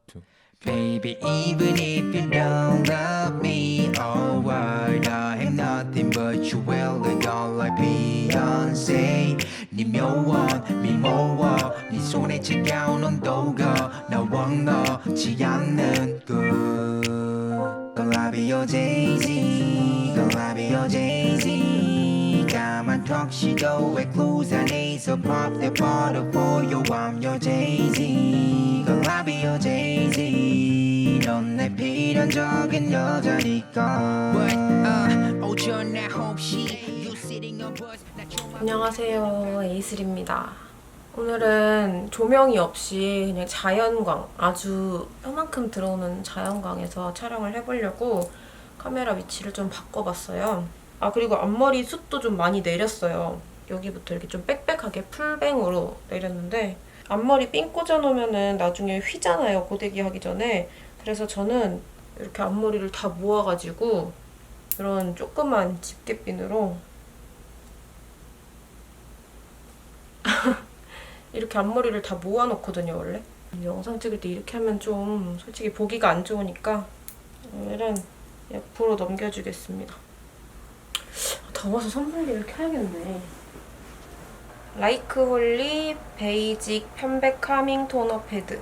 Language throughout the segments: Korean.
two. Baby, even if you don't love me, oh what, I have nothing but you will go like Beyonce. 네 묘원, 미모워, 네 손에 차가운 온도가 나 원하지 않는 것. Gonna be your Jay-Z, gonna be your Jay-Z. 까만 턱시도에 clues 안에서 pop the bottle for you, I'm your Jay-Z. Gonna be your Jay-Z. 넌 내 필연적인 여자니까. 오전에 혹시 you sitting on bus. 안녕하세요, 에이슬입니다. 오늘은 조명이 없이 그냥 자연광, 아주 뼈만큼 들어오는 자연광에서 촬영을 해보려고 카메라 위치를 좀 바꿔봤어요. 아, 그리고 앞머리 숱도 좀 많이 내렸어요. 여기부터 이렇게 좀 빽빽하게 풀뱅으로 내렸는데, 앞머리 삥 꽂아놓으면 나중에 휘잖아요, 고데기 하기 전에. 그래서 저는 이렇게 앞머리를 다 모아가지고 이런 조그만 집게핀으로 이렇게 앞머리를 다 모아놓거든요, 원래. 영상 찍을 때 이렇게 하면 좀 솔직히 보기가 안 좋으니까 오늘은 옆으로 넘겨주겠습니다. 더워서 선풍기를 켜야겠네. 라이크홀리 베이직 편백 카밍 토너 패드.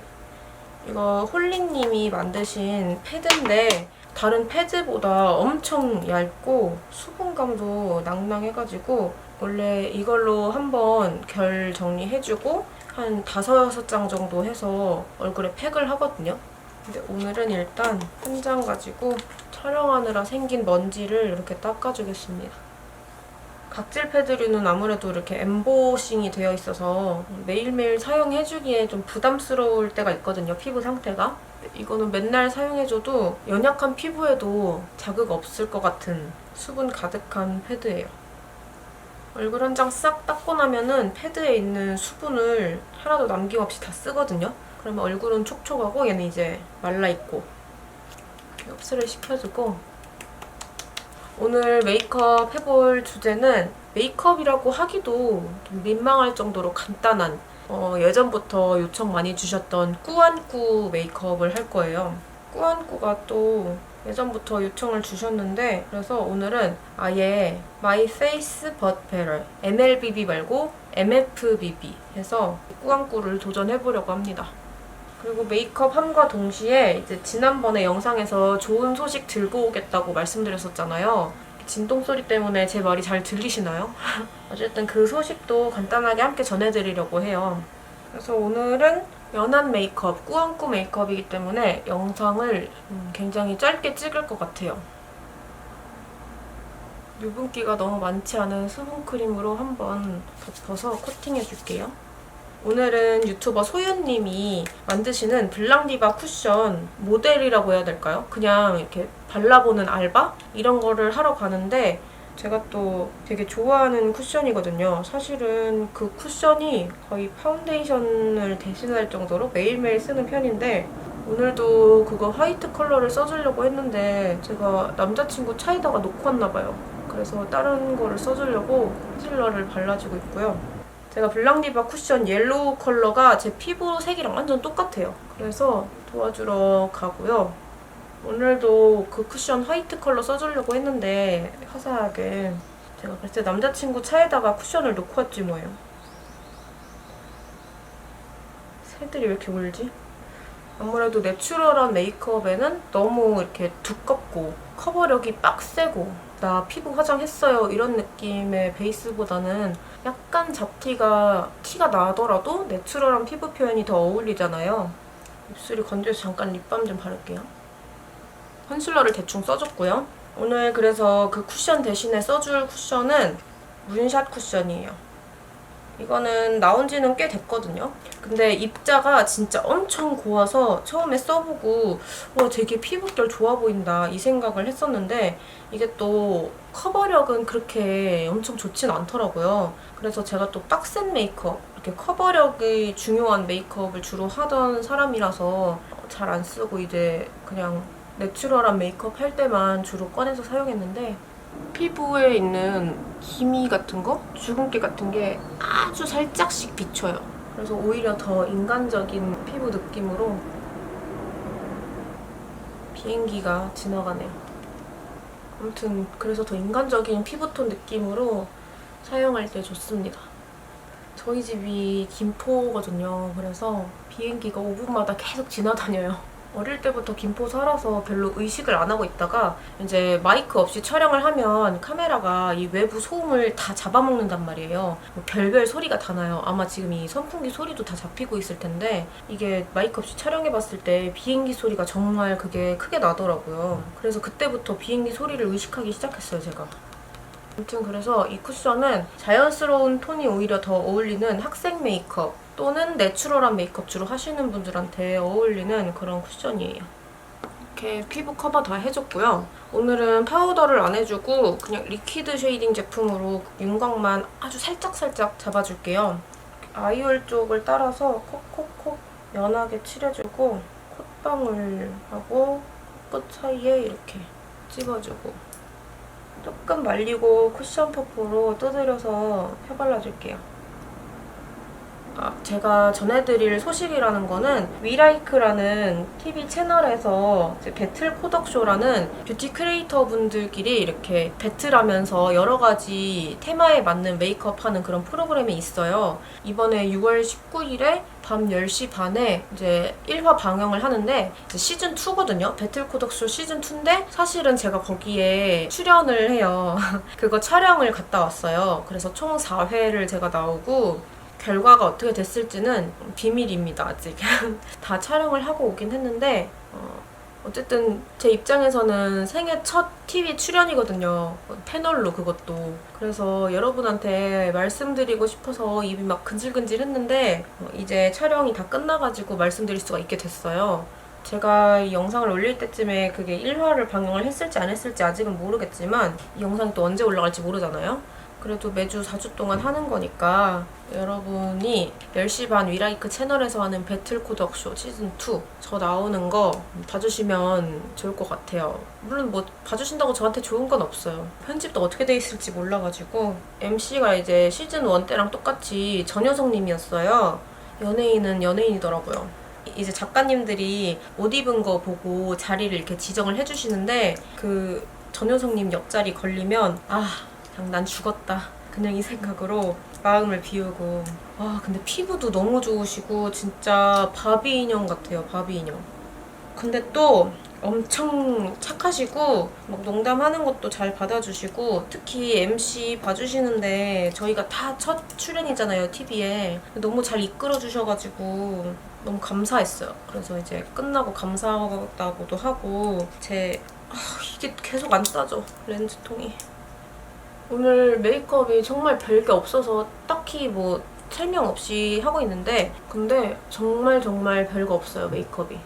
이거 홀리님이 만드신 패드인데 다른 패드보다 엄청 얇고 수분감도 낭낭해가지고 원래 이걸로 한번 결 정리해주고 한 5-6장 정도 해서 얼굴에 팩을 하거든요. 근데 오늘은 일단 한 장 가지고 촬영하느라 생긴 먼지를 이렇게 닦아주겠습니다. 각질 패드류는 아무래도 이렇게 엠보싱이 되어 있어서 매일매일 사용해주기에 좀 부담스러울 때가 있거든요, 피부 상태가. 이거는 맨날 사용해줘도 연약한 피부에도 자극 없을 것 같은 수분 가득한 패드예요. 얼굴 한 장 싹 닦고 나면은 패드에 있는 수분을 하나도 남김없이 다 쓰거든요. 그러면 얼굴은 촉촉하고 얘는 이제 말라있고. 이렇게 흡수를 시켜주고, 오늘 메이크업 해볼 주제는 메이크업이라고 하기도 좀 민망할 정도로 간단한 예전부터 요청 많이 주셨던 꾸안꾸 메이크업을 할 거예요. 꾸안꾸가 또 예전부터 요청을 주셨는데, 그래서 오늘은 아예 My Face But Better MLBB 말고 MFBB 해서 꾸안꾸를 도전해보려고 합니다. 그리고 메이크업 함과 동시에 이제 지난번에 영상에서 좋은 소식 들고 오겠다고 말씀드렸었잖아요. 진동 소리 때문에 제 말이 잘 들리시나요? 어쨌든 그 소식도 간단하게 함께 전해드리려고 해요. 그래서 오늘은 연한 메이크업, 꾸안꾸 메이크업이기 때문에 영상을 굉장히 짧게 찍을 것 같아요. 유분기가 너무 많지 않은 수분크림으로 한번 덮어서 코팅해줄게요. 오늘은 유튜버 소윤님이 만드시는 블랑디바 쿠션 모델이라고 해야 될까요? 그냥 이렇게 발라보는 알바? 이런 거를 하러 가는데 제가 또 되게 좋아하는 쿠션이거든요. 사실은 그 쿠션이 거의 파운데이션을 대신할 정도로 매일매일 쓰는 편인데 오늘도 그거 화이트 컬러를 써주려고 했는데 제가 남자친구 차에다가 놓고 왔나봐요. 그래서 다른 거를 써주려고 컨실러를 발라주고 있고요. 제가 블랑디바 쿠션 옐로우 컬러가 제 피부 색이랑 완전 똑같아요. 그래서 도와주러 가고요. 오늘도 그 쿠션 화이트 컬러 써주려고 했는데 화사하게 제가 글쎄 남자친구 차에다가 쿠션을 놓고 왔지 뭐예요. 새들이 왜 이렇게 울지? 아무래도 내추럴한 메이크업에는 너무 이렇게 두껍고 커버력이 빡세고 나 피부 화장했어요 이런 느낌의 베이스보다는 약간 잡티가 티가 나더라도 내추럴한 피부 표현이 더 어울리잖아요. 입술이 건조해서 잠깐 립밤 좀 바를게요. 컨실러를 대충 써줬고요. 오늘 그래서 그 쿠션 대신에 써줄 쿠션은 문샷 쿠션이에요. 이거는 나온 지는 꽤 됐거든요. 근데 입자가 진짜 엄청 고와서 처음에 써보고 와 되게 피부결 좋아 보인다 이 생각을 했었는데 이게 또 커버력은 그렇게 엄청 좋진 않더라고요. 그래서 제가 또 빡센 메이크업, 이렇게 커버력이 중요한 메이크업을 주로 하던 사람이라서 잘 안 쓰고 이제 그냥 내추럴한 메이크업 할 때만 주로 꺼내서 사용했는데 피부에 있는 기미 같은 거? 주근깨 같은 게 아주 살짝씩 비쳐요. 그래서 오히려 더 인간적인 피부 느낌으로 비행기가 지나가네요. 아무튼 그래서 더 인간적인 피부톤 느낌으로 사용할 때 좋습니다. 저희 집이 김포거든요. 그래서 비행기가 5분마다 계속 지나다녀요. 어릴 때부터 김포 살아서 별로 의식을 안 하고 있다가 이제 마이크 없이 촬영을 하면 카메라가 이 외부 소음을 다 잡아먹는단 말이에요. 뭐 별별 소리가 다 나요. 아마 지금 이 선풍기 소리도 다 잡히고 있을 텐데 이게 마이크 없이 촬영해봤을 때 비행기 소리가 정말 그게 크게 나더라고요. 그래서 그때부터 비행기 소리를 의식하기 시작했어요, 제가. 아무튼 그래서 이 쿠션은 자연스러운 톤이 오히려 더 어울리는 학생 메이크업 또는 내추럴한 메이크업 주로 하시는 분들한테 어울리는 그런 쿠션이에요. 이렇게 피부 커버 다 해줬고요. 오늘은 파우더를 안 해주고 그냥 리퀴드 쉐이딩 제품으로 윤곽만 아주 살짝살짝 잡아줄게요. 아이홀 쪽을 따라서 콕콕콕 연하게 칠해주고 콧방울하고 코끝 사이에 이렇게 찝어주고 조금 말리고 쿠션 퍼프로 두드려서 펴발라줄게요. 제가 전해드릴 소식이라는 거는 위라이크라는 TV 채널에서 이제 배틀 코덕쇼라는 뷰티 크리에이터 분들끼리 이렇게 배틀하면서 여러 가지 테마에 맞는 메이크업 하는 그런 프로그램이 있어요. 이번에 6월 19일에 밤 10시 반에 이제 1화 방영을 하는데 이제 시즌 2거든요. 배틀 코덕쇼 시즌 2인데 사실은 제가 거기에 출연을 해요. 그거 촬영을 갔다 왔어요. 그래서 총 4회를 제가 나오고 결과가 어떻게 됐을지는 비밀입니다, 아직. 다 촬영을 하고 오긴 했는데 어쨌든 제 입장에서는 생애 첫 TV 출연이거든요. 패널로 그것도. 그래서 여러분한테 말씀드리고 싶어서 입이 막 근질근질 했는데 이제 촬영이 다 끝나가지고 말씀드릴 수가 있게 됐어요. 제가 이 영상을 올릴 때쯤에 그게 1화를 방영을 했을지 안 했을지 아직은 모르겠지만 이 영상이 또 언제 올라갈지 모르잖아요. 그래도 매주 4주 동안 하는 거니까 여러분이 10시 반 위라이크 채널에서 하는 배틀 코덕쇼 시즌2 저 나오는 거 봐주시면 좋을 것 같아요. 물론 뭐 봐주신다고 저한테 좋은 건 없어요. 편집도 어떻게 돼 있을지 몰라가지고 MC가 이제 시즌1 때랑 똑같이 전효성님이었어요. 연예인은 연예인이더라고요. 이제 작가님들이 옷 입은 거 보고 자리를 이렇게 지정을 해주시는데 그 전효성님 옆자리 걸리면 그냥 난 죽었다. 그냥 이 생각으로 마음을 비우고. 근데 피부도 너무 좋으시고 진짜 바비 인형 같아요. 바비 인형. 근데 또 엄청 착하시고 막 농담하는 것도 잘 받아주시고 특히 MC 봐주시는데 저희가 다 첫 출연이잖아요. TV에. 너무 잘 이끌어주셔가지고 너무 감사했어요. 그래서 이제 끝나고 감사하다고도 하고 이게 계속 안 따져. 렌즈통이. 오늘 메이크업이 정말 별게 없어서 딱히 뭐 설명 없이 하고 있는데 근데 정말 별거 없어요, 메이크업이.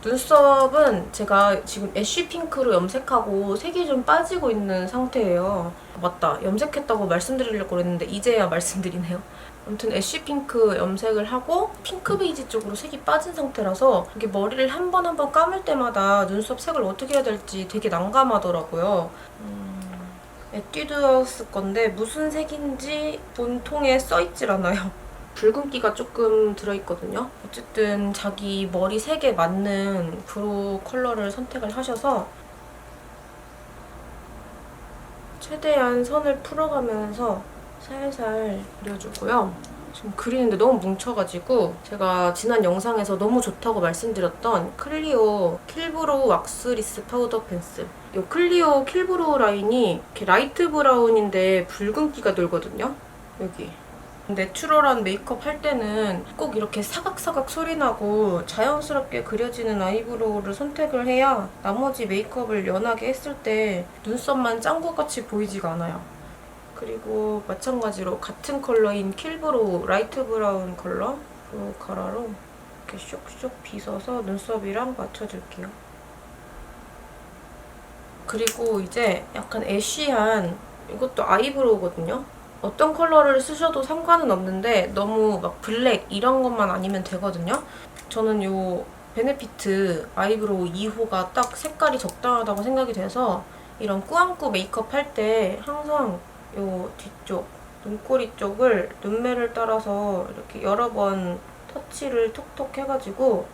눈썹은 제가 지금 애쉬 핑크로 염색하고 색이 좀 빠지고 있는 상태예요. 맞다, 염색했다고 말씀드리려고 그랬는데 이제야 말씀드리네요. 아무튼 애쉬 핑크 염색을 하고 핑크 베이지 쪽으로 색이 빠진 상태라서 이게 머리를 한 번 감을 때마다 눈썹 색을 어떻게 해야 될지 되게 난감하더라고요. 에뛰드하우스 건데 무슨 색인지 본통에 써있질 않아요. 붉은기가 조금 들어있거든요. 어쨌든 자기 머리 색에 맞는 브로우 컬러를 선택을 하셔서 최대한 선을 풀어가면서 살살 그려주고요. 지금 그리는데 너무 뭉쳐가지고 제가 지난 영상에서 너무 좋다고 말씀드렸던 클리오 킬브로우 왁스리스 파우더 펜슬, 이 클리오 킬브로우 라인이 이렇게 라이트 브라운인데 붉은기가 돌거든요. 여기 내추럴한 메이크업 할 때는 꼭 이렇게 사각사각 소리나고 자연스럽게 그려지는 아이브로우를 선택을 해야 나머지 메이크업을 연하게 했을 때 눈썹만 짠 것 같이 보이지가 않아요. 그리고 마찬가지로 같은 컬러인 킬브로우 라이트 브라운 컬러 가라로 이렇게 쇽쇽 빗어서 눈썹이랑 맞춰줄게요. 그리고 이제 약간 애쉬한 이것도 아이브로우거든요. 어떤 컬러를 쓰셔도 상관은 없는데 너무 막 블랙 이런 것만 아니면 되거든요. 저는 요 베네피트 아이브로우 2호가 딱 색깔이 적당하다고 생각이 돼서 이런 꾸안꾸 메이크업 할 때 항상 요 뒤쪽 눈꼬리 쪽을 눈매를 따라서 이렇게 여러 번 터치를 톡톡 해가지고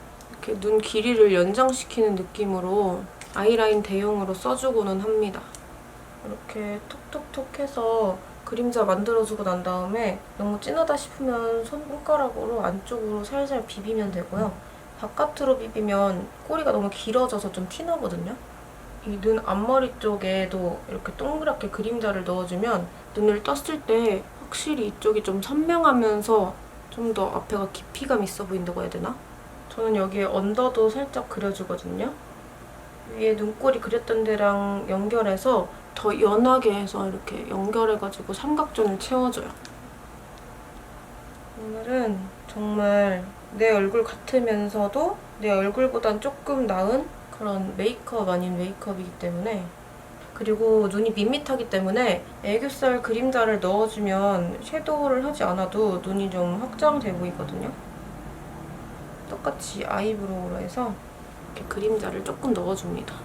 이렇게 눈 길이를 연장시키는 느낌으로 아이라인 대용으로 써주고는 합니다. 이렇게 톡톡톡 해서 그림자 만들어주고 난 다음에 너무 진하다 싶으면 손가락으로 안쪽으로 살살 비비면 되고요. 바깥으로 비비면 꼬리가 너무 길어져서 좀 티나거든요. 이 눈 앞머리 쪽에도 이렇게 동그랗게 그림자를 넣어주면 눈을 떴을 때 확실히 이쪽이 좀 선명하면서 좀 더 앞에가 깊이감 있어 보인다고 해야 되나? 저는 여기에 언더도 살짝 그려주거든요. 위에 눈꼬리 그렸던 데랑 연결해서 더 연하게 해서 이렇게 연결해가지고 삼각존을 채워줘요. 오늘은 정말 내 얼굴 같으면서도 내 얼굴보단 조금 나은 그런 메이크업 아닌 메이크업이기 때문에, 그리고 눈이 밋밋하기 때문에 애교살 그림자를 넣어주면 섀도우를 하지 않아도 눈이 좀 확장돼 보이거든요. 똑같이 아이브로우로 해서 이렇게 그림자를 조금 넣어줍니다.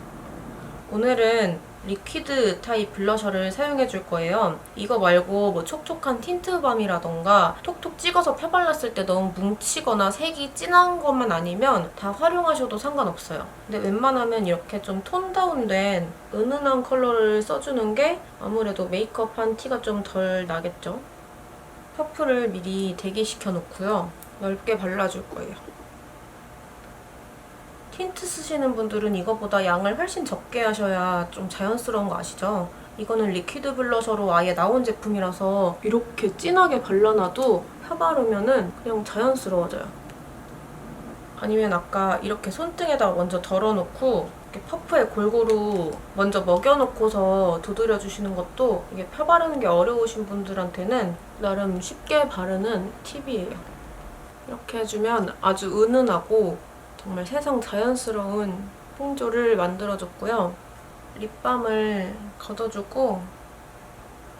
오늘은 리퀴드 타입 블러셔를 사용해줄 거예요. 이거 말고 뭐 촉촉한 틴트밤이라던가 톡톡 찍어서 펴발랐을 때 너무 뭉치거나 색이 진한 것만 아니면 다 활용하셔도 상관없어요. 근데 웬만하면 이렇게 좀 톤 다운된 은은한 컬러를 써주는 게 아무래도 메이크업한 티가 좀 덜 나겠죠. 퍼프를 미리 대기시켜 놓고요. 넓게 발라줄 거예요. 틴트 쓰시는 분들은 이거보다 양을 훨씬 적게 하셔야 좀 자연스러운 거 아시죠? 이거는 리퀴드 블러셔로 아예 나온 제품이라서 이렇게 진하게 발라놔도 펴바르면은 그냥 자연스러워져요. 아니면 아까 이렇게 손등에다 먼저 덜어놓고 이렇게 퍼프에 골고루 먼저 먹여놓고서 두드려주시는 것도 이게 펴바르는 게 어려우신 분들한테는 나름 쉽게 바르는 팁이에요. 이렇게 해주면 아주 은은하고 정말 세상 자연스러운 홍조를 만들어줬고요. 립밤을 걷어주고,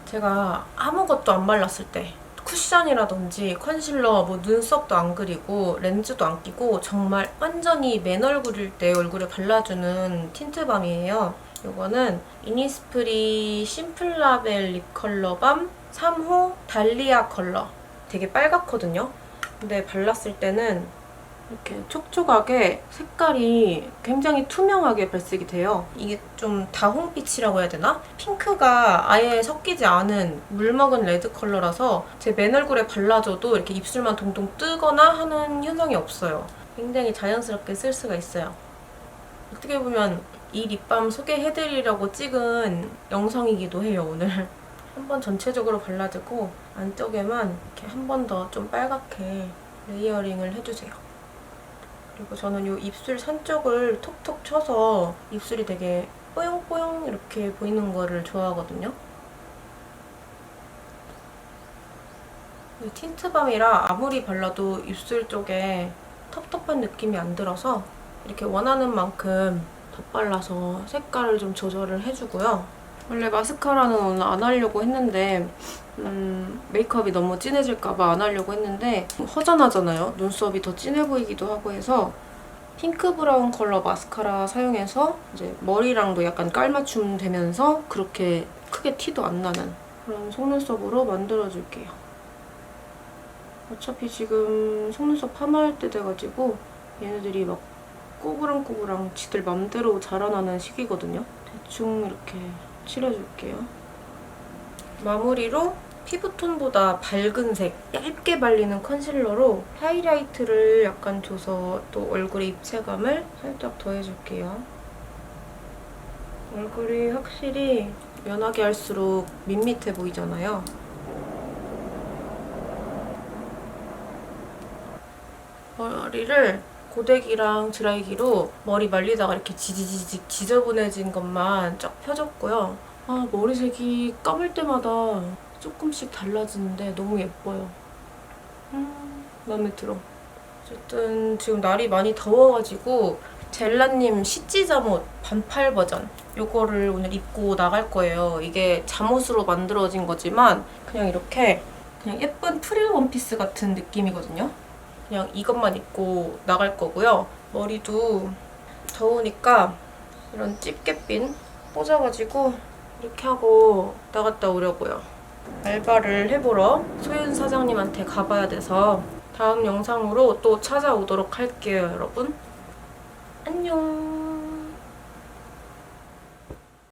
제가 아무것도 안 발랐을 때 쿠션이라든지 컨실러, 뭐 눈썹도 안 그리고 렌즈도 안 끼고 정말 완전히 맨 얼굴일 때 얼굴에 발라주는 틴트밤이에요. 이거는 이니스프리 심플라벨 립 컬러밤 3호 달리아 컬러. 되게 빨갛거든요. 근데 발랐을 때는 이렇게 촉촉하게 색깔이 굉장히 투명하게 발색이 돼요. 이게 좀 다홍빛이라고 해야 되나? 핑크가 아예 섞이지 않은 물먹은 레드 컬러라서 제 맨 얼굴에 발라줘도 이렇게 입술만 동동 뜨거나 하는 현상이 없어요. 굉장히 자연스럽게 쓸 수가 있어요. 어떻게 보면 이 립밤 소개해드리려고 찍은 영상이기도 해요, 오늘. 한번 전체적으로 발라주고 안쪽에만 이렇게 한 번 더 좀 빨갛게 레이어링을 해주세요. 그리고 저는 이 입술 산 쪽을 톡톡 쳐서 입술이 되게 뽀용뽀용 이렇게 보이는 거를 좋아하거든요. 틴트밤이라 아무리 발라도 입술 쪽에 텁텁한 느낌이 안 들어서 이렇게 원하는 만큼 덧발라서 색깔을 좀 조절을 해주고요. 원래 마스카라는 오늘 안 하려고 했는데 메이크업이 너무 진해질까봐 안 하려고 했는데 허전하잖아요. 눈썹이 더 진해 보이기도 하고 해서 핑크 브라운 컬러 마스카라 사용해서 이제 머리랑도 약간 깔맞춤 되면서 그렇게 크게 티도 안 나는 그런 속눈썹으로 만들어줄게요. 어차피 지금 속눈썹 파마할 때 돼가지고 얘네들이 막 꼬부랑꼬부랑 지들 맘대로 자라나는 시기거든요. 대충 이렇게 칠해줄게요. 마무리로 피부톤보다 밝은 색, 얇게 발리는 컨실러로 하이라이트를 약간 줘서 또 얼굴에 입체감을 살짝 더해줄게요. 얼굴이 확실히 연하게 할수록 밋밋해 보이잖아요. 머리를 고데기랑 드라이기로 머리 말리다가 이렇게 지지직 지저분해진 것만 쫙 펴줬고요. 아, 머리색이 감을 때마다 조금씩 달라지는데 너무 예뻐요. 마음에 들어. 어쨌든 지금 날이 많이 더워가지고 젤라님 시찌 잠옷 반팔 버전 요거를 오늘 입고 나갈 거예요. 이게 잠옷으로 만들어진 거지만 그냥 이렇게 그냥 예쁜 프릴 원피스 같은 느낌이거든요. 그냥 이것만 입고 나갈 거고요. 머리도 더우니까 이런 집게핀 꽂아가지고 이렇게 하고 나갔다 오려고요. 알바를 해보러 소윤 사장님한테 가봐야 돼서 다음 영상으로 또 찾아오도록 할게요, 여러분. 안녕.